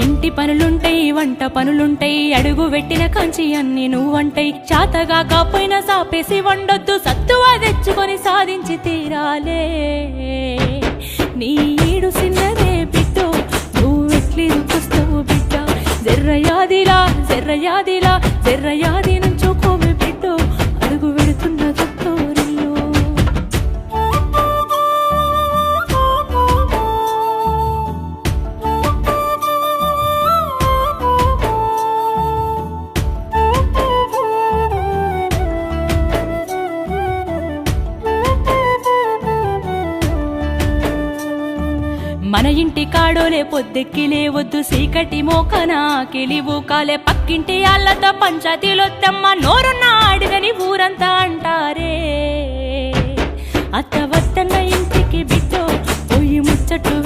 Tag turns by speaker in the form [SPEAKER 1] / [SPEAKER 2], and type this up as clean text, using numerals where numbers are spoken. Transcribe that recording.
[SPEAKER 1] ఇంటి పనులుంటాయి వంట పనులుంటాయి అడుగు పెట్టిన కంచి అన్ని నువ్వంటాయి చాతగా కాపోయినా సాపేసి వండొద్దు సత్తువా తెచ్చుకొని సాధించి తీరాలే నీ ఈడు సిన్నదే బిడ్డో నువ్వెట్లి దుఃఖిస్తావు బిడ్డ జర్రయాదిలా జర్రయాదిలా జర్రయాది నుంచోకోవే బిడ్డో అడుగు పెడుతున్న తొట్టోరిల్లు మన ఇంటి కాడోలే పొద్దెక్కి లేవద్దు సీకటి మోకనా కిలివు కాలే పక్కింటి అల్లతో పంచాయతీలొత్తమ్మ నోరున్న ఆడిదని ఊరంతా అంటారే అత్త వద్దన్న ఇంటికి బిడ్డో పోయి ముచ్చట్టు